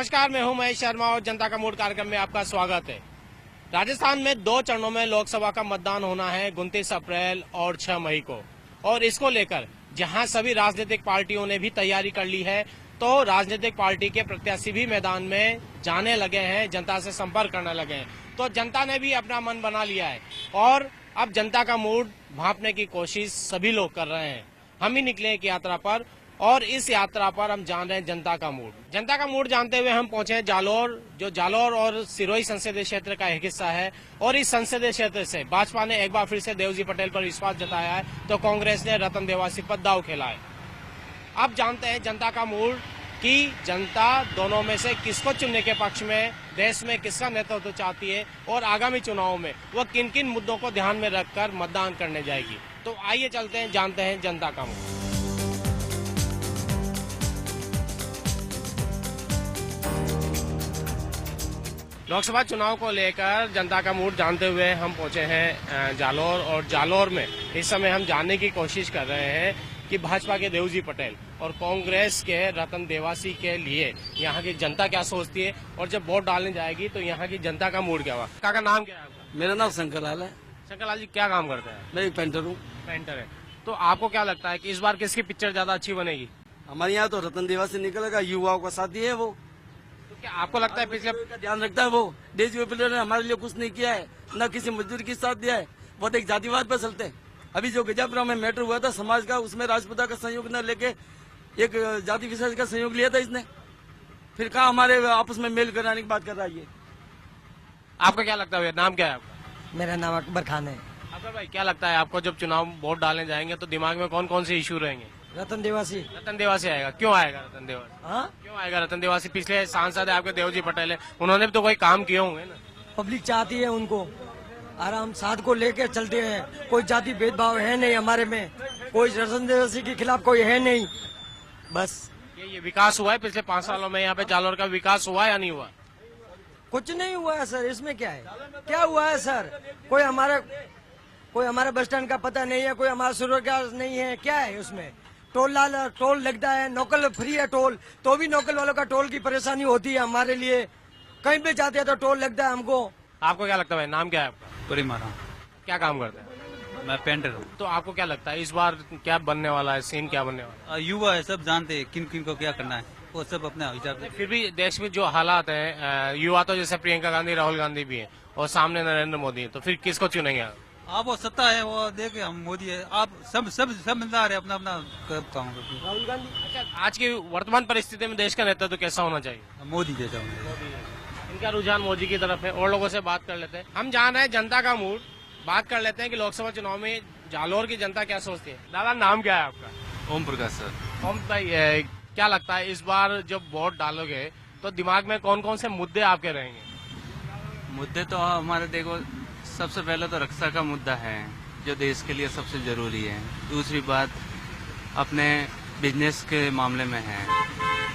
नमस्कार, मैं हूं महेश शर्मा और जनता का मूड कार्यक्रम में आपका स्वागत है। राजस्थान में 2 चरणों में लोकसभा का मतदान होना है 29 अप्रैल और 6 मई को। और इसको लेकर जहां सभी राजनीतिक पार्टियों ने भी तैयारी कर ली है, तो राजनीतिक पार्टी के प्रत्याशी भी मैदान में जाने लगे हैं, जनता से संपर्क करने लगे हैं। तो जनता ने भी अपना मन बना लिया है और अब जनता का मूड भांपने की कोशिश सभी लोग कर रहे हैं। हम ही निकले एक यात्रा पर और इस यात्रा पर हम जान रहे हैं जनता का मूड। जनता का मूड जानते हुए हम पहुंचे जालोर, जो जालोर और सिरोही संसदीय क्षेत्र का एक हिस्सा है। और इस संसदीय क्षेत्र से भाजपा ने एक बार फिर से देवजी पटेल पर विश्वास जताया है, तो कांग्रेस ने रतन देवासी पर दांव खेला है। अब जानते हैं जनता का मूड कि जनता दोनों में से किसको चुनने के पक्ष में, देश में किसका नेतृत्व चाहती है और आगामी चुनाव में वह किन किन मुद्दों को ध्यान में रखकर मतदान करने जाएगी। तो आइए चलते हैं, जानते हैं जनता का मूड। लोकसभा चुनाव को लेकर जनता का मूड जानते हुए हम पहुंचे हैं जालोर, और जालोर में इस समय हम जानने की कोशिश कर रहे हैं कि भाजपा के देवजी पटेल और कांग्रेस के रतन देवासी के लिए यहाँ की जनता क्या सोचती है और जब वोट डालने जाएगी तो यहाँ की जनता का मूड क्या हुआ। काका नाम क्या है आपका? मेरा नाम शंकरलाल है। शंकरलाल जी क्या काम करते हैं? मैं एक पेंटर हूँ। पेंटर है। तो आपको क्या लगता है कि इस बार किसकी पिक्चर ज्यादा अच्छी बनेगी? हमारे यहाँ तो रतन देवासी निकलेगा, युवाओं का साथी है वो। तो क्या आपको लगता है पिछले का ध्यान रखता है वो? देश पटेल ने हमारे लिए कुछ नहीं किया है, न किसी मजदूर की साथ दिया है। वो तो एक जातिवाद पर चलते हैं। अभी जो गजापुरा में मैटर हुआ था समाज का, उसमें राजपुता का सहयोग न लेके एक जाति विशेष का सहयोग लिया था इसने। फिर कहा हमारे आपस में मेल कराने की बात कर रहा है ये। आपका क्या लगता है? नाम क्या है आपका? मेरा नाम अकबर खान है। अकबर भाई, क्या लगता है आपको जब चुनाव वोट डालने जाएंगे तो दिमाग में कौन कौन से इशू रहेंगे? रतन देवासी। रतन देवासी आएगा। क्यों आएगा रतन देवासी? हाँ, क्यों आएगा रतन देवासी? पिछले सांसद है आपके देवजी पटेल है, उन्होंने भी तो कोई काम किए होंगे ना। पब्लिक चाहती है उनको, आराम साथ को लेके चलते हैं। कोई जाति भेदभाव है नहीं हमारे में, कोई रतन देवासी के खिलाफ कोई है नहीं। बस ये विकास हुआ है पिछले 5 सालों में? यहाँ पे जालोर का विकास हुआ या नहीं हुआ? कुछ नहीं हुआ है सर। इसमें क्या है? क्या हुआ है सर? कोई हमारा बस स्टैंड का पता नहीं है, कोई हमारा सूर्य का नहीं है। क्या है उसमें? टोल लगता है, नोकल फ्री है टोल, तो भी नोकल वालों का टोल की परेशानी होती है हमारे लिए। कहीं पे जाते हैं तो टोल लगता है हमको। आपको क्या लगता है? नाम क्या है आपका? परिमारा। क्या काम करते हैं? मैं पेंटर हूँ। तो आपको क्या लगता है इस बार क्या बनने वाला है, सीन क्या बनने वाला है? युवा है, सब जानते हैं किन किन को क्या करना है, वो सब अपने हिसाब से। फिर भी देश में जो हालात है, युवा तो जैसे प्रियंका गांधी, राहुल गांधी भी है और सामने नरेंद्र मोदी है, तो फिर किसको चुनेंगे आप? आप वो सत्ता है, वो देखे हम मोदी है, आप सब मिलता रहे अपना अपना काम करते। राहुल गांधी। अच्छा, आज की वर्तमान परिस्थिति में देश का नेतृत्व कैसा होना चाहिए? मोदी जैसा होना। इनका रुझान मोदी की तरफ है। और लोगों से बात कर लेते हैं, हम जान रहे हैं जनता का मूड। बात कर लेते हैं कि लोकसभा चुनाव में जालोर की जनता क्या सोचती है। दादा नाम क्या है आपका? ओम प्रकाश सर। ओम भाई, क्या लगता है इस बार जब वोट डालोगे तो दिमाग में कौन कौन से मुद्दे आपके रहेंगे? मुद्दे तो हमारे देखो, सबसे पहले तो रक्षा का मुद्दा है जो देश के लिए सबसे जरूरी है। दूसरी बात अपने बिजनेस के मामले में है।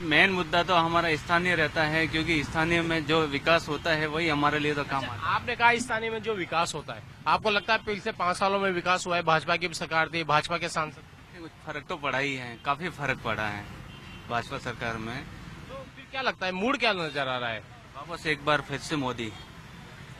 मेन मुद्दा तो हमारा स्थानीय रहता है, क्योंकि स्थानीय में जो विकास होता है वही हमारे लिए तो काम आता है। आपने कहा स्थानीय में जो विकास होता है, आपको लगता है पिछले 5 सालों में विकास हुआ है? भाजपा की सरकार थी, भाजपा के सांसद। कुछ फर्क तो पड़ा ही है, काफी फर्क पड़ा है भाजपा सरकार में। तो फिर क्या लगता है मूड क्या नजर आ रहा है? वापस एक बार फिर से मोदी।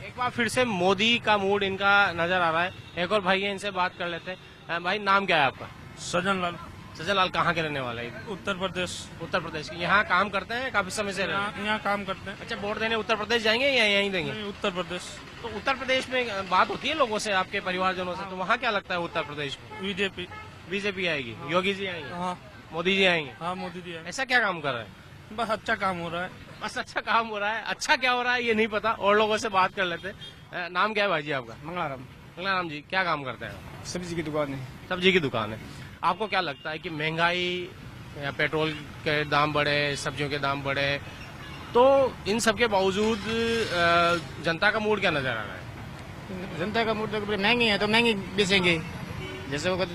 एक बार फिर से मोदी का मूड इनका नजर आ रहा है। एक और भाई है, इनसे बात कर लेते हैं। भाई नाम क्या है आपका? सजन लाल। सजन लाल, कहाँ के रहने वाले हैं? उत्तर प्रदेश। उत्तर प्रदेश के। यहाँ काम करते हैं, काफी समय से रहे हैं? यहाँ काम करते हैं। अच्छा, वोट देने उत्तर प्रदेश जाएंगे या यहीं देंगे? नहीं, उत्तर प्रदेश। तो उत्तर प्रदेश में बात होती है लोगों से, आपके परिवारजनों से, तो वहाँ क्या लगता है उत्तर प्रदेश में? बीजेपी आएगी, योगी जी आएंगे, हाँ मोदी जी आएंगे। हाँ, मोदी जी है। ऐसा क्या काम कर रहे हैं? बस अच्छा काम हो रहा है। बस अच्छा काम हो रहा है। अच्छा क्या हो रहा है ये नहीं पता, और लोगों से बात कर लेते हैं। नाम क्या है भाई जी आपका? मंगलाराम। मंगलाराम जी, क्या काम करते हैं? सब्जी की दुकान है। सब्जी की दुकान है। आपको क्या लगता है कि महंगाई या पेट्रोल के दाम बढ़े, सब्जियों के दाम बढ़े, तो इन सब के बावजूद जनता का मूड क्या नजर आ रहा है? जनता का मूड तो महंगी है तो महंगी बेचेंगे, जैसे होगा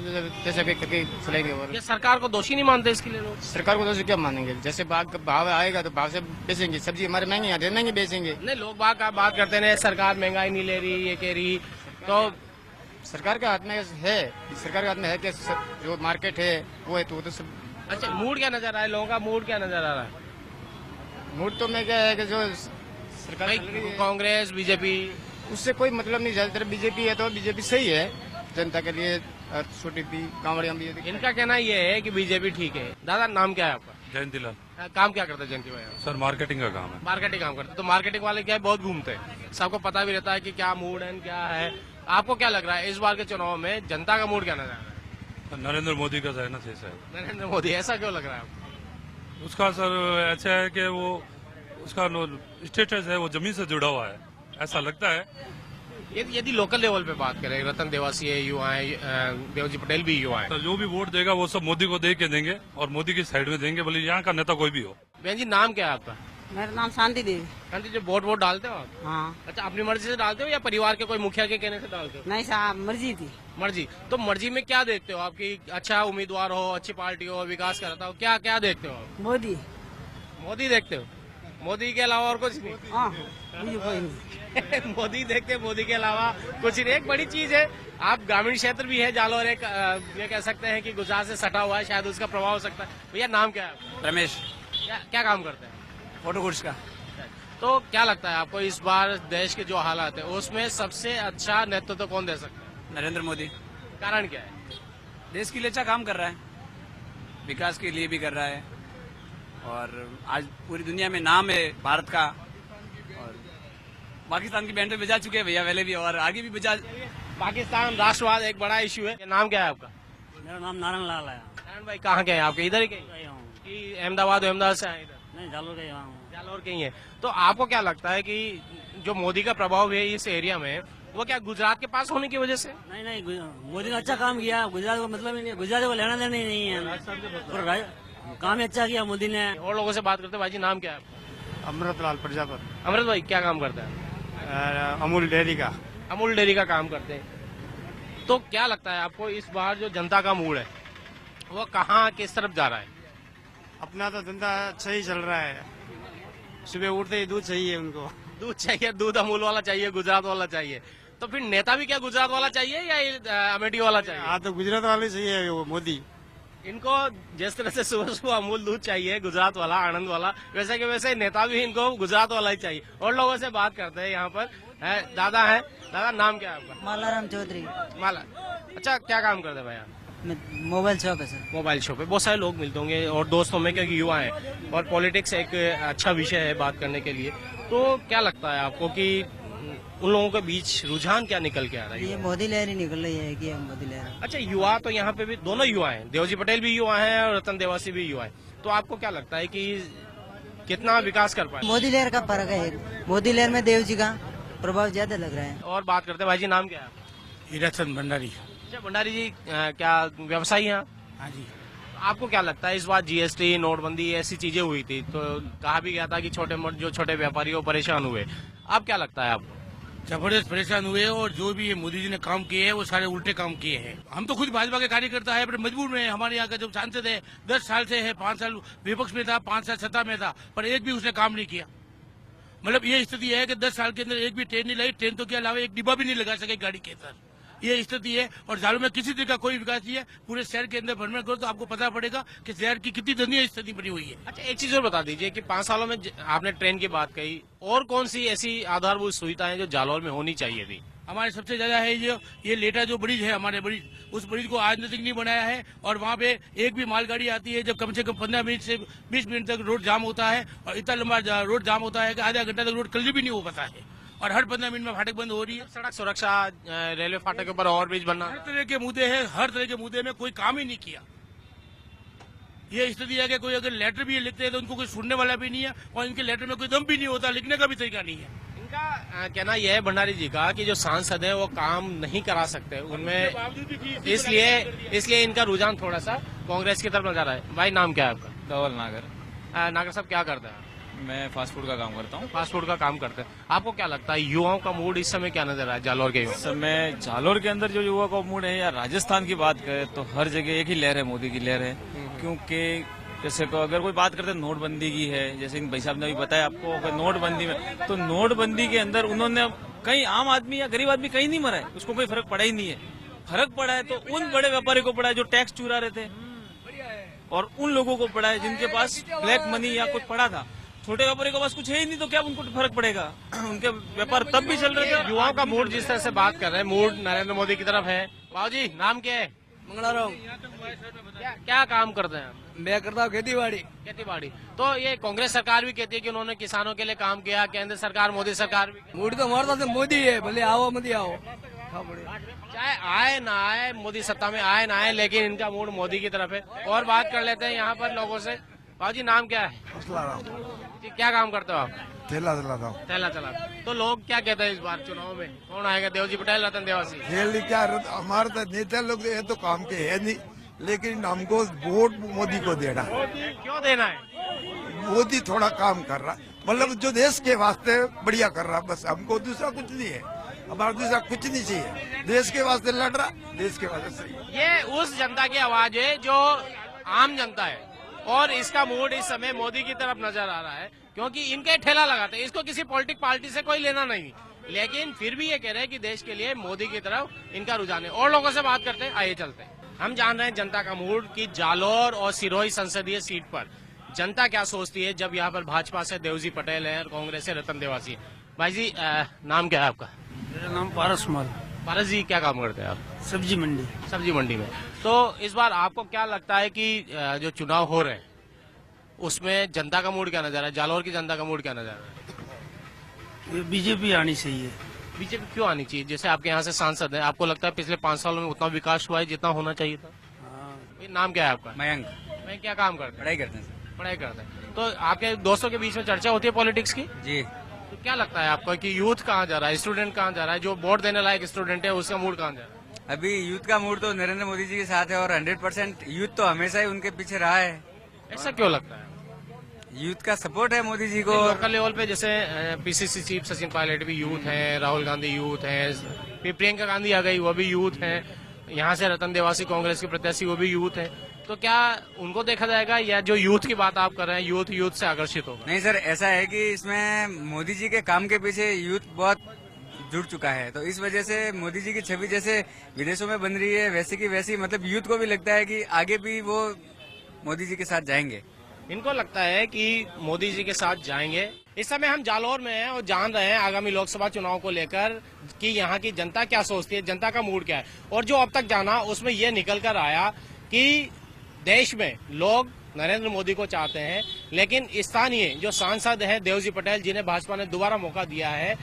तैसे करके चलेंगे। और ये सरकार को दोषी नहीं मानते इसके लिए लोग? सरकार को तो क्या मानेंगे? जैसे भाव आएगा तो भाव से बेचेंगे। सब्जी हमारे महंगी आती है, महंगी बेचेंगे। नहीं, लोग बात करते हैं सरकार महंगाई नहीं ले रही, ये कह रही, तो सरकार के हाथ में है, सरकार के हाथ में है कि जो मार्केट है वो है, तो सब। अच्छा, मूड क्या नजर आ रहा है लोगों का? मूड क्या नजर आ रहा है? मूड तो मैं क्या है कि जो सरकार चल रही है, कांग्रेस बीजेपी उससे कोई मतलब नहीं। ज्यादातर बीजेपी है तो बीजेपी सही है जनता के लिए, और छोटी भी कांवड़िया भी है। इनका कहना ये है कि बीजेपी ठीक है। दादा नाम क्या है आपका? जयंती लाल काम क्या करते हैं जयंती भाई? सर, मार्केटिंग का काम है। मार्केटिंग काम करते हैं। तो मार्केटिंग वाले क्या है, बहुत घूमते हैं, सबको पता भी रहता है कि क्या मूड है क्या है। आपको क्या लग रहा है इस बार के चुनाव में जनता का मूड क्या नजर आ रहा है? नरेंद्र मोदी का रहना चाहिए सर। नरेंद्र मोदी, ऐसा क्यों लग रहा है आपको? उसका सर ऐसा है कि वो उसका स्टेटस है वो जमीन से जुड़ा हुआ है, ऐसा लगता है। यदि लोकल लेवल पे बात करें, रतन देवासी है, युवा है, देवजी पटेल भी युवा है। तो जो भी वोट देगा वो सब मोदी को दे के देंगे और मोदी की साइड में देंगे, बोले यहाँ का नेता कोई भी हो। बहन जी नाम क्या है आपका? मेरा नाम शांति देवी। आंटी जो वोट डालते हो आप? हाँ। अच्छा, अपनी मर्जी से डालते हो या परिवार के कोई मुखिया के कहने से डालते हो? नहीं साहब, मर्जी थी। मर्जी। तो मर्जी में क्या देखते हो आपकी? अच्छा उम्मीदवार हो, अच्छी पार्टी हो, विकास कराता हो, क्या क्या देखते हो आप? मोदी। मोदी देखते हो? मोदी के अलावा और कुछ नहीं? हाँ, मुझे कोई नहीं। मोदी देखते हैं, मोदी के अलावा कुछ नहीं। एक बड़ी चीज है, आप ग्रामीण क्षेत्र भी है जालौर, एक ये कह सकते हैं कि गुजरात से सटा हुआ है, शायद उसका प्रभाव हो सकता है। भैया नाम क्या है? रमेश, क्या काम करते हैं? फोटो गुड्स का। तो क्या लगता है आपको इस बार देश के जो हालात है उसमें सबसे अच्छा नेतृत्व कौन दे सकता है? नरेंद्र मोदी। कारण क्या है? देश के लिए अच्छा काम कर रहा है, विकास के लिए भी कर रहा है, और आज पूरी दुनिया में नाम है भारत का। और पाकिस्तान की बैंड पे बजा चुके हैं भैया पहले भी, और आगे भी बजा। पाकिस्तान राष्ट्रवाद एक बड़ा इश्यू है। नाम क्या है आपका? मेरा नाम नारायण लाल है। नारायण भाई कहाँ के हैं आपके? इधर ही कहीं कि अहमदाबाद से आए? इधर नहीं, जालोर का यहाँ हूँ। जालौर के ही है। तो आपको क्या लगता है कि जो मोदी का प्रभाव है इस एरिया में, वो क्या गुजरात के पास होने की वजह से? नहीं नहीं, मोदी ने अच्छा काम किया। गुजरात को मतलब ही नहीं, गुजरात को लेना देना ही नहीं है। काम ही अच्छा किया मोदी ने। और लोगों से बात करते हैं। भाई जी नाम क्या है आपका? अमृतलाल प्रजापति। अमृत भाई क्या काम करता है? अमूल डेयरी का। अमूल डेयरी का काम करते हैं। तो क्या लगता है आपको इस बार जो जनता का मूड है वो कहाँ किस तरफ जा रहा है? अपना तो धंधा अच्छा ही चल रहा है, सुबह उठते ही दूध चाहिए उनको। दूध चाहिए, दूध अमूल वाला चाहिए, गुजरात वाला चाहिए। तो फिर नेता भी क्या गुजरात वाला चाहिए या अमेठी वाला चाहिए? हाँ, तो गुजरात वाले चाहिए वो मोदी। इनको जिस तरह से सुबह सुबह अमूल दूध चाहिए गुजरात वाला, आनंद वाला, वैसे के वैसे नेता भी इनको गुजरात वाला ही चाहिए। और लोगों से बात करते हैं यहाँ पर। दादा है। दादा नाम क्या है आपका? मालाराम चौधरी। माला। अच्छा, क्या काम करते हैं भैया? मोबाइल शॉप है सर। मोबाइल शॉप पे बहुत सारे लोग मिलते होंगे और दोस्तों में, क्योंकि युवा हैं और पॉलिटिक्स एक अच्छा विषय है बात करने के लिए। तो क्या लगता है आपको कि उन लोगों के बीच रुझान क्या निकल के आ रहा है? ये मोदी लहर ही निकल रही है कि मोदी लहर। अच्छा, युवा तो यहाँ पे भी दोनों युवा हैं, देवजी पटेल भी युवा हैं और रतन देवासी भी युवा है। तो आपको क्या लगता है कि कितना विकास कर पाए? मोदी लहर का फर्क है। मोदी लहर में देव जी का प्रभाव ज्यादा लग रहा है। और बात करते हैं। भाई जी नाम क्या है? हीराचंद भंडारी। अच्छा भंडारी जी, क्या व्यवसायी हैं आप? हाँ जी। आपको क्या लगता है इस बार जीएसटी, नोटबंदी ऐसी चीजें हुई थी तो कहा भी गया था कि जो छोटे व्यापारी वो परेशान हुए। अब क्या लगता है आपको? जबरदस्त परेशान हुए, और जो भी ये मोदी जी ने काम किए हैं वो सारे उल्टे काम किए हैं। हम तो खुद भाजपा के कार्यकर्ता है, पर मजबूर में हमारे यहाँ का जो सांसद है 10 साल से है, 5 साल विपक्ष में था, 5 साल सत्ता में था, पर एक भी उसने काम नहीं किया। मतलब ये स्थिति है कि 10 साल के अंदर एक भी ट्रेन नहीं लाई, ट्रेन तो के अलावा एक डिब्बा भी नहीं लगा सके गाड़ी के अंदर। ये स्थिति है, और जालौर में किसी तरह का कोई विकास नहीं है। पूरे शहर के अंदर भ्रमण करो तो आपको पता पड़ेगा कि शहर की कितनी दयनीय स्थिति बनी हुई है। अच्छा, एक चीज और बता दीजिए कि 5 सालों में आपने ट्रेन की बात कही, और कौन सी ऐसी आधारभूत सुविधाएं जो जालौर में होनी चाहिए थी? हमारे सबसे ज्यादा है जो ये लेटा जो ब्रिज है, हमारे ब्रिज, उस ब्रिज को आज तक नहीं बनाया है, और वहाँ पे एक भी मालगाड़ी आती है जब कम से कम 15 मिनट से 20 मिनट तक रोड जाम होता है, और इतना लंबा रोड जाम होता है कि आधा घंटा तक रोड क्लियर भी नहीं हो पाता है, और हर 15 मिनट में फाटक बंद हो रही है। सड़क सुरक्षा, रेलवे फाटक के ऊपर ओवर ब्रिज बनना, हर तरह के मुद्दे हैं, हर तरह के मुद्दे में कोई काम ही नहीं किया। ये स्थिति है कि कोई अगर लेटर भी लिखते हैं तो उनको कोई सुनने वाला भी नहीं है, और इनके लेटर में कोई दम भी नहीं होता, लिखने का भी तरीका नहीं है। इनका कहना यह है भंडारी जी का कि जो सांसद है वो काम नहीं करा सकते उनमें, इसलिए इनका रुझान थोड़ा सा कांग्रेस की तरफ नजर है। भाई नाम क्या है आपका? धवल नागर। नागर साहब क्या करते हैं? मैं फास्ट फूड का काम करता हूँ। फास्ट फूड का काम करते हैं। आपको क्या लगता है युवाओं का मूड इस समय क्या नजर आ रहा है जालौर के युवा? इस समय जालौर के अंदर जो युवा का मूड है, या राजस्थान की बात करें तो हर जगह एक ही लहर है, मोदी की लहर है। क्योंकि जैसे को अगर कोई बात करते हैं नोटबंदी की है, जैसे इन भाई साहब ने अभी बताया आपको नोटबंदी में, तो नोटबंदी के अंदर उन्होंने कहीं आम आदमी या गरीब आदमी कहीं नहीं मरा है, उसको कोई फर्क पड़ा ही नहीं है। फर्क पड़ा है तो उन बड़े व्यापारी को पड़ा है जो टैक्स चुरा रहे थे, और उन लोगों को पड़ा है जिनके पास ब्लैक मनी या कुछ पड़ा था। छोटे व्यापारी के पास कुछ है ही नहीं, तो क्या उनको फर्क पड़ेगा? उनके व्यापार तब भी चल रहे थे। युवाओं का मूड जिस तरह से बात कर रहे हैं, मूड नरेंद्र मोदी की तरफ है। बाबू जी, नाम क्या है? मंगलाराम। क्या काम करते हैं आप? मैं करता हूँ खेती बाड़ी। खेती बाड़ी। तो ये कांग्रेस सरकार भी कहती है कि उन्होंने किसानों के लिए काम किया, केंद्र सरकार मोदी सरकार भी। मोदी तो हमारे साथ मोदी है, भले आओ मत आओ, चाहे आए ना आए, मोदी सत्ता में आए ना आए, लेकिन इनका मूड मोदी की तरफ है। और बात कर लेते हैं यहाँ पर लोगों से। बाबूजी, नाम क्या है? जी, क्या काम करते हो आप? ठेला चलाता हूँ। ठेला चला। तो लोग क्या कहते हैं इस बार चुनाव में कौन आएगा? देवजी पटेल, रतन देवासी? खेल क्या, हमारे तो नेता लोग ये तो काम के है नहीं, लेकिन हमको वोट मोदी को देना। क्यों देना है? मोदी थोड़ा काम कर रहा, मतलब जो देश के वास्ते बढ़िया कर रहा, बस हमको दूसरा कुछ नहीं है, हमारा दूसरा कुछ नहीं चाहिए। देश के वास्ते लड़ रहा, देश के वास्ते सही। ये उस जनता की आवाज है जो आम जनता है, और इसका मूड इस समय मोदी की तरफ नजर आ रहा है, क्योंकि इनके ठेला लगाते हैं। इसको किसी पॉलिटिक पार्टी से कोई लेना नहीं, लेकिन फिर भी ये कह रहे हैं कि देश के लिए मोदी की तरफ इनका रुझान है। और लोगों से बात करते हैं, आइए चलते हैं। हम जान रहे हैं जनता का मूड कि जालोर और सिरोही संसदीय सीट पर जनता क्या सोचती है, जब यहाँ पर भाजपा से देवजी पटेल है और कांग्रेस से रतन देवासी है। भाई जी, नाम क्या है आपका? मेरा नाम पारस माल। पारस जी, क्या काम करते हैं आप? सब्जी मंडी। सब्जी मंडी में। तो इस बार आपको क्या लगता है कि जो चुनाव हो रहे हैं उसमें जनता का मूड क्या नजर है? जालौर की जनता का मूड क्या नजर है? बीजेपी आनी चाहिए। बीजेपी क्यों आनी चाहिए? जैसे आपके यहाँ से सांसद हैं, आपको लगता है पिछले 5 सालों में उतना विकास हुआ है जितना होना चाहिए था? ये नाम क्या है आपका? मयंक। मैं क्या काम करते हैं? पढ़ाई करते हैं। पढ़ाई करते हैं। तो आपके दोस्तों के बीच में चर्चा होती है पॉलिटिक्स की? जी। तो क्या लगता है आपको कि यूथ कहाँ जा रहा है, स्टूडेंट कहाँ जा रहा है? जो वोट देने लायक स्टूडेंट है उसका मूड कहाँ जा रहा है? अभी यूथ का मूड तो नरेंद्र मोदी जी के साथ है, और 100% यूथ तो हमेशा ही उनके पीछे रहा है। ऐसा क्यों लगता है? यूथ का सपोर्ट है मोदी जी को। लोकल लेवल पे जैसे पीसीसी चीफ सचिन पायलट भी यूथ हैं, राहुल गांधी यूथ हैं, फिर प्रियंका गांधी आ गई, वो भी यूथ हैं, यहाँ से रतन देवासी कांग्रेस के प्रत्याशी वो भी यूथ हैं। तो क्या उनको देखा जाएगा, या जो यूथ की बात आप कर रहे हैं यूथ से आकर्षित होगा? नहीं सर, ऐसा है कि इसमें मोदी जी के काम के पीछे यूथ बहुत जुड़ चुका है, तो इस वजह से मोदी जी की छवि जैसे विदेशों में बन रही है वैसे की वैसी, मतलब यूथ को भी लगता है कि आगे भी वो मोदी जी के साथ जाएंगे। इनको लगता है कि मोदी जी के साथ जाएंगे। इस समय हम जालौर में हैं और जान रहे हैं आगामी लोकसभा चुनाव को लेकर कि यहाँ की जनता क्या सोचती है, जनता का मूड क्या है। और जो अब तक जाना उसमें ये निकल कर आया कि देश में लोग नरेंद्र मोदी को चाहते हैं, लेकिन स्थानीय जो सांसद हैं देवजी पटेल, जिन्हें भाजपा ने दोबारा मौका दिया है,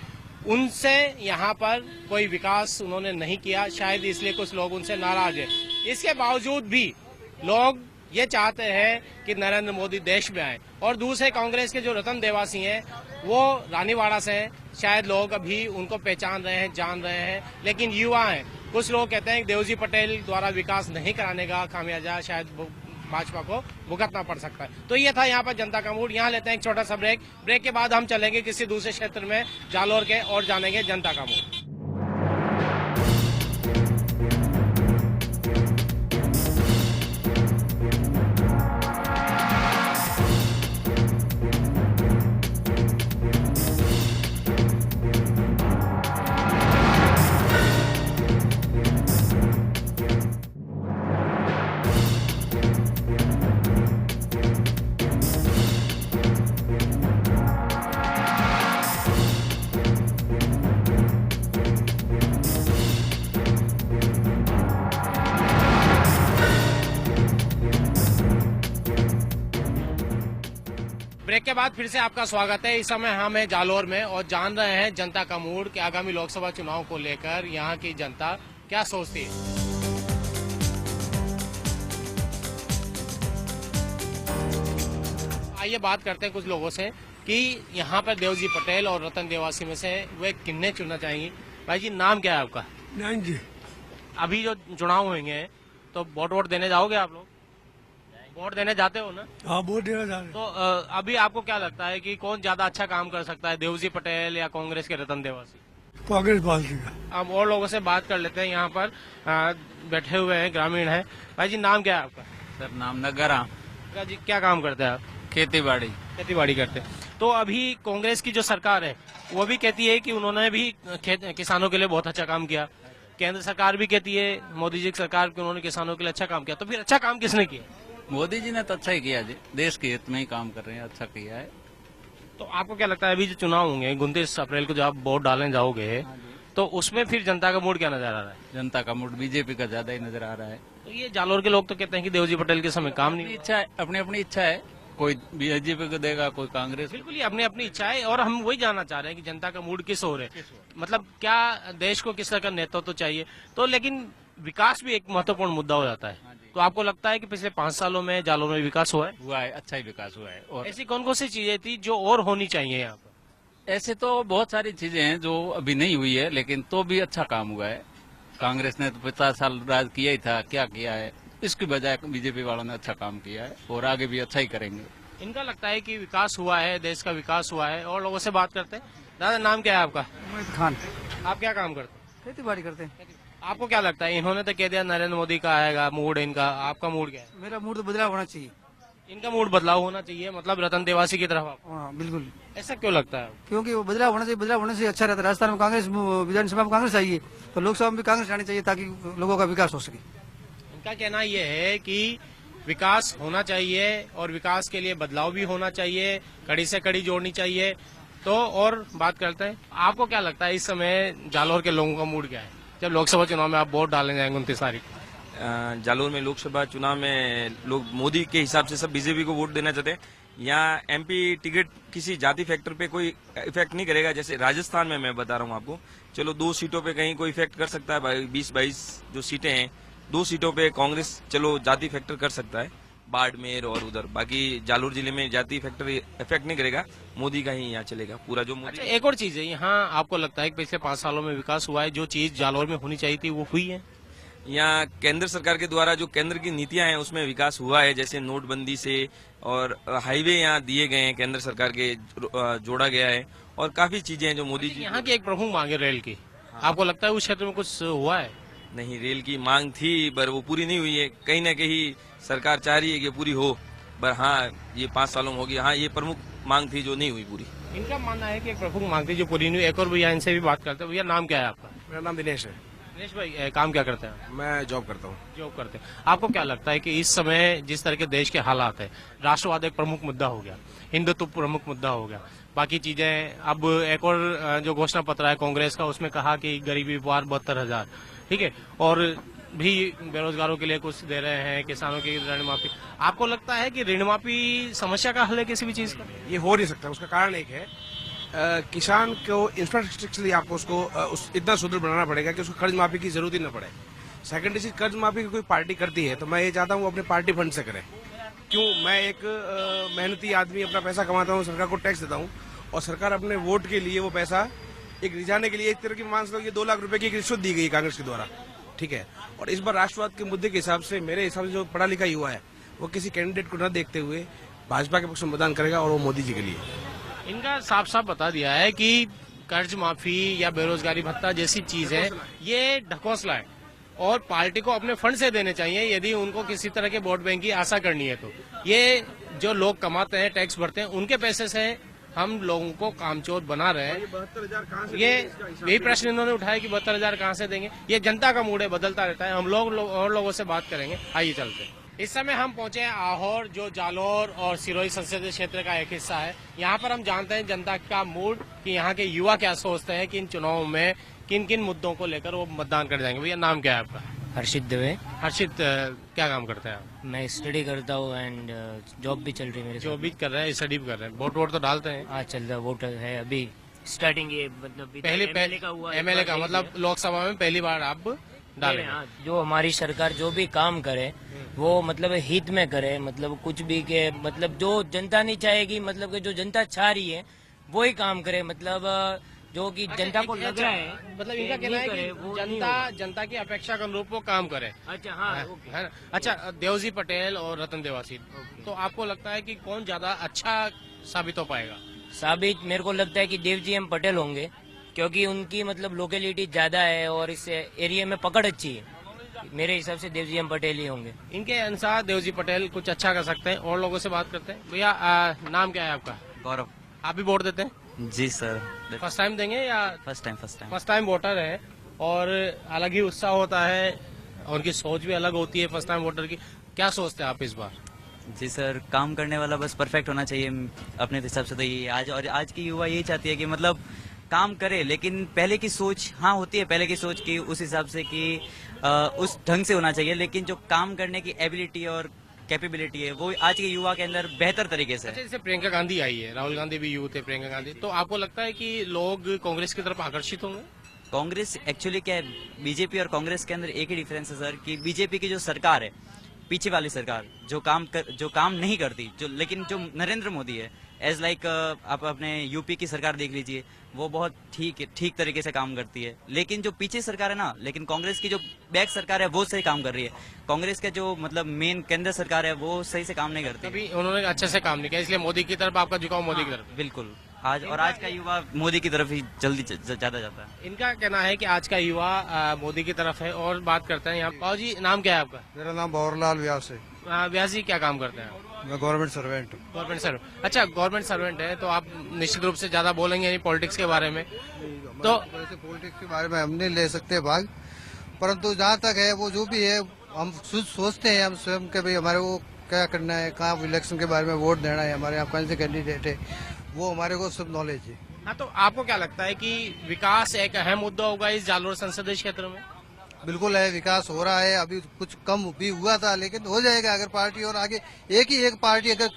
उनसे यहाँ पर कोई विकास उन्होंने नहीं किया, शायद इसलिए कुछ लोग उनसे नाराज हैं। इसके बावजूद भी लोग ये चाहते हैं कि नरेंद्र मोदी देश में आए। और दूसरे कांग्रेस के जो रतन देवासी हैं वो रानीवाड़ा से हैं, शायद लोग अभी उनको पहचान रहे हैं, जान रहे हैं, लेकिन युवा हैं। कुछ लोग कहते हैं कि देवजी पटेल द्वारा विकास नहीं कराने का खामियाजा शायद भाजपा को भुगतना पड़ सकता है। तो ये था यहाँ पर जनता का मूड। यहाँ लेते हैं एक छोटा सा ब्रेक के बाद हम चलेंगे किसी दूसरे क्षेत्र में जालौर के और जानेंगे जनता का मूड। ब्रेक के बाद फिर से आपका स्वागत है। इस समय हम हैं जालौर में और जान रहे हैं जनता का मूड कि आगामी लोकसभा चुनाव को लेकर यहाँ की जनता क्या सोचती है। आइए बात करते हैं कुछ लोगों से कि यहाँ पर देवजी पटेल और रतन देवासी में से वे किन्हें चुनना चाहेंगी। भाई जी, नाम क्या है आपका? जी। अभी जो चुनाव होंगे तो वोट देने जाओगे आप लोग? वोट देने जाते हो ना? हाँ, वोट देना चाहते। तो अभी आपको क्या लगता है कि कौन ज्यादा अच्छा काम कर सकता है, देवजी पटेल या कांग्रेस के रतन देवासी? कांग्रेस पार्टी का। अब और लोगों से बात कर लेते हैं। यहाँ पर बैठे हुए हैं, ग्रामीण हैं। भाई जी, नाम क्या है आपका? सर, नाम नगरा। जी, क्या काम करते हैं आप? खेती बाड़ी करते हैं। तो अभी कांग्रेस की जो सरकार है वो भी कहती है कि उन्होंने भी किसानों के लिए बहुत अच्छा काम किया। केंद्र सरकार भी कहती है मोदी जी की सरकार कि उन्होंने किसानों के लिए अच्छा काम किया। तो फिर अच्छा काम किसने किया? मोदी जी ने तो अच्छा ही किया जी, देश के हित में ही काम कर रहे हैं, अच्छा किया है। तो आपको क्या लगता है अभी जो चुनाव होंगे 29 अप्रैल को जब आप वोट डालने जाओगे तो उसमें फिर जनता का मूड क्या नजर आ रहा है? जनता का मूड बीजेपी का ज्यादा ही नजर आ रहा है। तो ये जालोर के लोग तो कहते हैं कि देवजी पटेल के समय काम नहीं। इच्छा है, अपनी अपनी इच्छा है, कोई बीजेपी को देगा, कोई कांग्रेस। बिल्कुल, ये अपनी अपनी इच्छा है और हम वही जानना चाह रहे हैं कि जनता का मूड किस हो रहा है, मतलब क्या देश को किस तरह का नेतृत्व चाहिए। तो लेकिन विकास भी एक महत्वपूर्ण मुद्दा हो जाता है। तो आपको लगता है कि पिछले 5 सालों में जालोर में विकास हुआ है? हुआ है, अच्छा ही विकास हुआ है। और ऐसी कौन कौन सी चीजें थी जो और होनी चाहिए यहाँ पर? ऐसे तो बहुत सारी चीजें हैं जो अभी नहीं हुई है, लेकिन तो भी अच्छा काम हुआ है। कांग्रेस ने तो 50 साल राज किया ही था, क्या किया है? इसकी बजाय बीजेपी वालों ने अच्छा काम किया है और आगे भी अच्छा ही करेंगे। इनका लगता है कि विकास हुआ है, देश का विकास हुआ है। और लोगों से बात करते हैं। दादा, नाम क्या है आपका? उमैद खान। आप क्या काम करते हैं? खेती बाड़ी करते हैं। आपको क्या लगता है, इन्होंने तो कह दिया नरेंद्र मोदी का आएगा मूड, इनका आपका मूड क्या है? मेरा मूड तो बदलाव होना चाहिए। इनका मूड बदलाव होना चाहिए, मतलब रतन देवासी की तरफ आपको? हाँ बिल्कुल। ऐसा क्यों लगता है? क्योंकि वो बदलाव होना चाहिए, बदलाव होने से अच्छा रहता है। राजस्थान में कांग्रेस, विधानसभा में कांग्रेस आई है तो लोकसभा में भी कांग्रेस आनी चाहिए ताकि लोगों का विकास हो सके। इनका कहना यह है कि विकास होना चाहिए और विकास के लिए बदलाव भी होना चाहिए, कड़ी से कड़ी जोड़नी चाहिए। तो और बात करते हैं, आपको क्या लगता है इस समय जालोर के लोगों का मूड क्या है जब लोकसभा चुनाव में आप वोट डालने जाएंगे 29 तारीख को? जालोर में लोकसभा चुनाव में लोग मोदी के हिसाब से सब बीजेपी को वोट देना चाहते हैं। यहाँ एमपी टिकट किसी जाति फैक्टर पे कोई इफेक्ट नहीं करेगा। जैसे राजस्थान में मैं बता रहा हूँ आपको, चलो 2 सीटों पे कहीं कोई इफेक्ट कर सकता है, 20-22 जो सीटें हैं 2 सीटों पे कांग्रेस चलो जाति फैक्टर कर सकता है, बाड़मेर और उधर। बाकी जालोर जिले में जाति फैक्टर इफेक्ट नहीं करेगा, मोदी का ही यहाँ चलेगा पूरा जो मोदी। अच्छा, एक और चीज है, यहाँ आपको लगता है कि पिछले 5 सालों में विकास हुआ है, जो चीज जालोर में होनी चाहिए थी वो हुई है? यहाँ केंद्र सरकार के द्वारा जो केंद्र की नीतियां हैं उसमें विकास हुआ है। जैसे नोटबंदी से और हाईवे यहाँ दिए गए हैं, केंद्र सरकार के जोड़ा गया है और काफी चीजें हैं जो मोदी जी। यहाँ की एक प्रमुख मांग है रेल की, आपको लगता है उस क्षेत्र में कुछ हुआ है? नहीं, रेल की मांग थी पर वो पूरी नहीं हुई है। कहीं ना कहीं सरकार चाह रही है कि पूरी हो, पर हाँ ये 5 सालों में होगी। हाँ, ये प्रमुख मांग थी जो नहीं हुई पूरी। इनका मानना है कि एक प्रमुख मांग थी जो पूरी नहीं हुई। एक और भैया, इनसे भी बात करते हैं। भैया, नाम क्या है आपका? मेरा नाम दिनेश है। दिनेश भाई, काम क्या करते हैं? मैं जॉब करता हूँ। जॉब करते हैं। आपको क्या लगता है कि इस समय जिस तरह के देश के हालात है, राष्ट्रवाद एक प्रमुख मुद्दा हो गया, हिंदुत्व प्रमुख मुद्दा हो गया, बाकी चीजें, अब एक और जो घोषणा पत्र है कांग्रेस का उसमें कहा कि गरीबी पार 72,000, ठीक है, और भी बेरोजगारों के लिए कुछ दे रहे हैं, किसानों की ऋण माफी। आपको लगता है कि ऋण माफी समस्या का हल है किसी भी चीज का? ये हो नहीं सकता। उसका कारण एक है, किसान को इंफ्रास्ट्रक्चरली आपको उसको इतना सुदृढ़ बनाना पड़ेगा कि उसको कर्ज माफी की जरूरत ही न पड़े। सेकेंडरी चीज, कर्ज माफी की कोई पार्टी करती है तो मैं ये चाहता हूँ अपने पार्टी फंड से करें। क्यों? मैं एक मेहनती आदमी अपना पैसा कमाता हूँ, सरकार को टैक्स देता हूँ और सरकार अपने वोट के लिए वो पैसा एक रिझाने के लिए एक तरह की मान लो ये 2 लाख रुपए की एक रिश्वत दी गई कांग्रेस के द्वारा, ठीक है। और इस बार राष्ट्रवाद के मुद्दे के हिसाब से, मेरे हिसाब से जो पढ़ा लिखा युवा है वो किसी कैंडिडेट को न देखते हुए भाजपा के पक्ष में मतदान करेगा और वो मोदी जी के लिए। इनका साफ साफ बता दिया है कि कर्ज माफी या बेरोजगारी भत्ता जैसी चीज है ये ढकोसला है और पार्टी को अपने फंड से देने चाहिए यदि उनको किसी तरह के वोट बैंक की आशा करनी है। तो ये जो लोग कमाते हैं, टैक्स भरते हैं, उनके पैसे से हम लोगों को कामचोर बना रहे हैं। ये यही प्रश्न इन्होंने उठाया कि 72,000 कहाँ से देंगे। ये जनता का मूड है, बदलता रहता है। हम लोग और लोगों से बात करेंगे, आइए चलते हैं। इस समय हम पहुंचे हैं आहोर, जो जालोर और सिरोही संसदीय क्षेत्र का एक हिस्सा है। यहाँ पर हम जानते हैं जनता का मूड, कि यहाँ के युवा क्या सोचते हैं कि इन चुनावों में किन किन मुद्दों को लेकर वो मतदान कर जाएंगे। भैया, नाम क्या है आपका? हर्षित दवे। हर्षित, क्या काम करते हैं आप? मैं स्टडी करता हूँ एंड जॉब भी चल रही है मेरे। जॉब भी कर रहे हैं, स्टडी भी कर रहे हैं। वोट तो डालते हैं? हाँ, चल रहा है, वोट है अभी स्टार्टिंग। ये मतलब पहले का हुआ, एमएलए का मतलब लोकसभा में पहली बार आप डालें। जो हमारी सरकार जो भी काम करे वो मतलब हित में करे, मतलब कुछ भी के मतलब जो जनता नहीं चाहेगी, मतलब कि जो जनता चाह रही है वो ही काम करे, मतलब जो कि जनता को लग रहा है, मतलब इनका कहना है कि जनता की अपेक्षा के अनुरूप वो काम करे। अच्छा, हाँ, है ना। अच्छा, देवजी पटेल और रतन देवासी, तो आपको लगता है कि कौन ज्यादा अच्छा साबित हो पाएगा? साबित मेरे को लगता है कि देवजी एम पटेल होंगे, क्योंकि उनकी मतलब लोकेलिटी ज्यादा है और इस एरिया में पकड़ अच्छी है। मेरे हिसाब से देवजी एम पटेल ही होंगे। इनके अनुसार देवजी पटेल कुछ अच्छा कर सकते हैं। और लोगों से बात करते हैं। भैया, नाम क्या है आपका? गौरव। आप भी वोट देते हैं? जी सर। फर्स्ट टाइम देंगे या? फर्स्ट टाइम वोटर है और अलग ही उत्साह होता है, उनकी सोच भी अलग होती है फर्स्ट टाइम वोटर की। क्या सोचते हैं आप इस बार? जी सर, काम करने वाला बस परफेक्ट होना चाहिए अपने हिसाब से। तो ये आज की युवा यही चाहती है कि मतलब काम करे, लेकिन पहले की सोच हाँ होती है, पहले की सोच की उस हिसाब से कि उस ढंग से होना चाहिए, लेकिन जो काम करने की एबिलिटी और कैपेबिलिटी है वो आज के युवा के अंदर बेहतर तरीके से। अच्छा, जैसे प्रियंका गांधी आई है, राहुल गांधी भी यूथ है, प्रियंका गांधी, तो आपको लगता है कि लोग कांग्रेस की तरफ आकर्षित होंगे? कांग्रेस एक्चुअली क्या है, बीजेपी और कांग्रेस के अंदर एक ही डिफरेंस है सर, कि बीजेपी की जो सरकार है, पीछे वाली सरकार जो काम नहीं करती, लेकिन जो नरेंद्र मोदी है एज लाइक आप अपने यूपी की सरकार देख लीजिए, वो बहुत ठीक तरीके से काम करती है। लेकिन जो पीछे सरकार है ना, लेकिन कांग्रेस की जो बैक सरकार है वो सही काम कर रही है। कांग्रेस का जो मतलब मेन केंद्र सरकार है वो सही से काम नहीं करती। अभी उन्होंने अच्छे से काम नहीं किया, इसलिए मोदी की तरफ आपका झुकाव मोदी की तरफ। बिल्कुल, आज का युवा मोदी की तरफ ही जल्दी ज्यादा जाता है। इनका कहना है कि आज का युवा मोदी की तरफ है। और बात करते हैं यहाँ। बाबू जी, नाम क्या है आपका? मेरा नाम भंवरलाल व्यास है। व्यास जी, क्या काम करते हैं? मैं गवर्नमेंट सर्वेंट हूँ। Government servant. अच्छा, गवर्नमेंट सर्वेंट है तो आप निश्चित रूप से ज्यादा बोलेंगे नहीं पॉलिटिक्स के बारे में, तो वैसे पॉलिटिक्स के बारे में हम नहीं ले सकते भाग, परंतु जहाँ तक है वो जो भी है हम सोचते हैं हम स्वयं के भाई हमारे को क्या करना है, कहाँ इलेक्शन के बारे में वोट देना है, हमारे यहाँ कौन से कैंडिडेट है, वो हमारे को सब नॉलेज है। हाँ, तो आपको क्या लगता है कि विकास एक अहम मुद्दा होगा इस जालोर संसदीय क्षेत्र में? बिल्कुल है, विकास हो रहा है, अभी कुछ कम भी हुआ था लेकिन हो जाएगा अगर पार्टी और आगे एक पार्टी अगर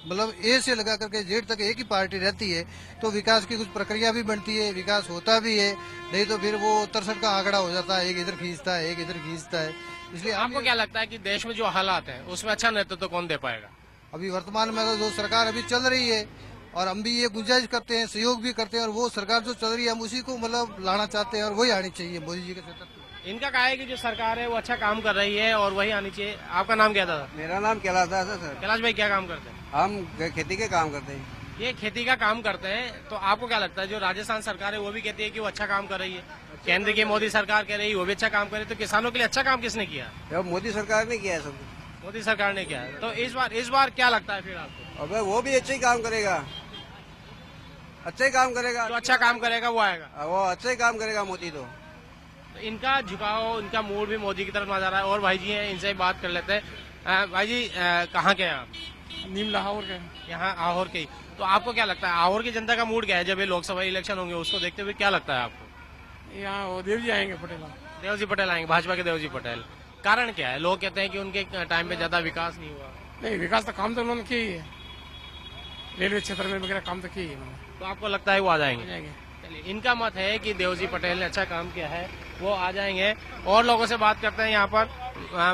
मतलब ए से लगा करके जेड तक एक ही पार्टी रहती है तो विकास की कुछ प्रक्रिया भी बनती है, विकास होता भी है, नहीं तो फिर वो 63 का आंकड़ा हो जाता है, एक इधर खींचता है एक इधर खींचता है। इसलिए आपको क्या लगता है कि देश में जो हालात है उसमें अच्छा नेतृत्व कौन दे पाएगा? अभी वर्तमान में जो सरकार अभी चल रही है और हम भी ये गुंजाइश करते हैं, सहयोग भी करते हैं, और वो सरकार जो चल रही है हम उसी को मतलब लाना चाहते हैं और वही आनी चाहिए मोदी जी के नेतृत्व। इनका कहा है कि जो सरकार है वो अच्छा काम कर रही है और वही आनी चाहिए। आपका नाम क्या था? मेरा नाम कैलाश दास है सर। कैलाश भाई, क्या काम करते हैं? हम खेती के काम करते हैं। ये खेती का काम करते हैं, तो आपको क्या लगता है जो राजस्थान सरकार है वो भी कहती है कि वो अच्छा काम कर रही है, केंद्र की मोदी सरकार कह रही है वो भी अच्छा काम करे, तो किसानों के लिए अच्छा काम किसने किया? मोदी सरकार ने किया है सब। मोदी सरकार ने किया है। तो इस बार क्या लगता है फिर आपको? अबे वो भी अच्छा ही काम करेगा, अच्छा ही काम करेगा। जो अच्छा काम करेगा वो आएगा, वो अच्छा ही काम करेगा मोदी तो। इनका झुकाव, इनका मूड भी मोदी की तरफ नजर आ रहा है। और भाई जी हैं, इनसे बात कर लेते हैं। भाई जी, कहाँ के हैं आप? नीम लाहौर के। यहाँ आहोर के। तो आपको क्या लगता है आहोर की जनता का मूड क्या है जब ये लोकसभा इलेक्शन होंगे, उसको देखते हुए क्या लगता है आपको? यहाँ देव जी आएंगे, पटेल। देवजी पटेल आएंगे, भाजपा के देवजी पटेल। कारण क्या है? लोग कहते हैं कि उनके टाइम पे ज्यादा विकास नहीं हुआ। नहीं, विकास तो काम तो उन्होंने किया ही है, रेलवे क्षेत्र में वगैरह काम तो किया ही है। तो आपको लगता है वो आ जाएंगे? चलिए, इनका मत है कि देवजी पटेल ने अच्छा काम किया है, वो आ जाएंगे। और लोगों से बात करते हैं यहाँ पर।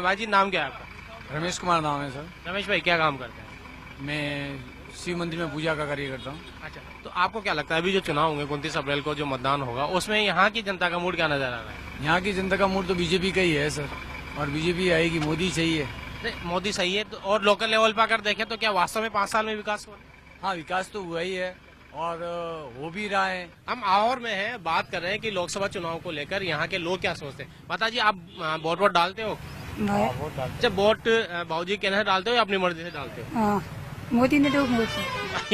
भाई जी, नाम क्या है आपका? रमेश कुमार नाम है सर। रमेश भाई, क्या काम करते हैं? मैं शिव मंदिर में पूजा का कार्य करता हूँ। अच्छा, तो आपको क्या लगता है अभी जो चुनाव होंगे 29 अप्रैल को जो मतदान होगा उसमें यहाँ की जनता का मूड क्या नजर आ रहा है? यहाँ की जनता का मूड तो बीजेपी का ही है सर, और बीजेपी आएगी, मोदी चाहिए। मोदी सही है। तो और लोकल लेवल पर अगर देखें तो क्या वास्तव में 5 साल में विकास हुआ? हाँ, विकास तो हुआ ही है और हो भी रहा है। हम आहोर में हैं, बात कर रहे हैं कि लोकसभा चुनाव को लेकर यहाँ के लोग क्या सोचते हैं। पता जी, आप वोट डालते हो? अच्छा, वोट बाबूजी कहना है डालते हो या अपनी मर्जी से डालते हो? मोदी ने दो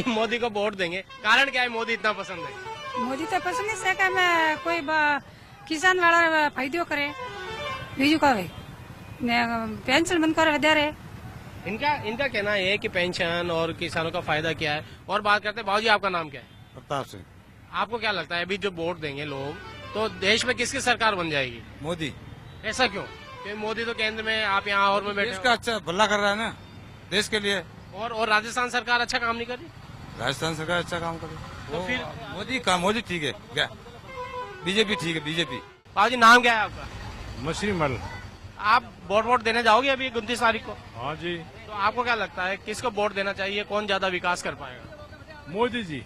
मोदी को वोट देंगे। कारण क्या है मोदी इतना पसंद है? मोदी तो पसंद है कि मैं कोई किसान वाला फायदो करे, बीजू का पेंशन बंद कर दे रहे। इनका कहना है कि पेंशन और किसानों का फायदा क्या है। और बात करते हैं, बाबूजी आपका नाम क्या है? प्रताप सिंह। आपको क्या लगता है अभी जो वोट देंगे लोग तो देश में किसकी सरकार बन जाएगी? मोदी। ऐसा क्यों? क्योंकि मोदी तो केंद्र में, आप यहाँ और में बैठे देश का अच्छा भला कर रहा है ना, देश के लिए। और राजस्थान सरकार अच्छा काम नहीं कर रही? राजस्थान सरकार अच्छा काम करे तो फिर मोदी ठीक है क्या? बीजेपी ठीक है, बीजेपी। बाबूजी, नाम क्या है आपका? मशीमल। आप वोट देने जाओगे अभी 29 तारीख को? हाँ जी। तो आपको क्या लगता है किसको वोट देना चाहिए, कौन ज्यादा विकास कर पाएगा? मोदी जी।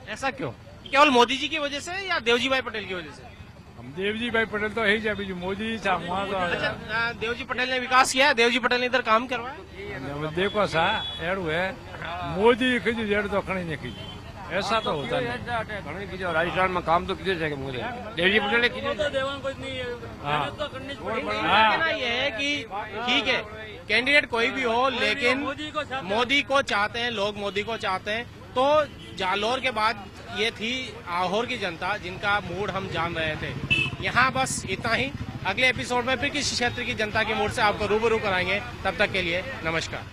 ऐसा क्यों? केवल मोदी जी की वजह से या देवजी भाई पटेल की वजह से? हम देवजी भाई पटेल तो है ही, मोदी अच्छा, देवजी पटेल ने विकास किया है, देवजी पटेल ने इधर काम करवाया। देखो सा एड़ू है, मोदी खींची जेड़ तो खड़ी नहीं खींची, ऐसा तो होता नहीं। कीजिए राजस्थान में काम तो कीजिए मोदी, देवजी पटेल ने कीजिए। कहना ये है कि ठीक है, कैंडिडेट कोई भी हो, लेकिन मोदी को चाहते हैं लोग, मोदी को चाहते हैं। तो जालोर के बाद ये थी आहोर की जनता जिनका मूड हम जान रहे थे। यहाँ बस इतना ही। अगले एपिसोड में फिर किसी क्षेत्र की जनता के मूड से आपको रूबरू कराएंगे। तब तक के लिए नमस्कार।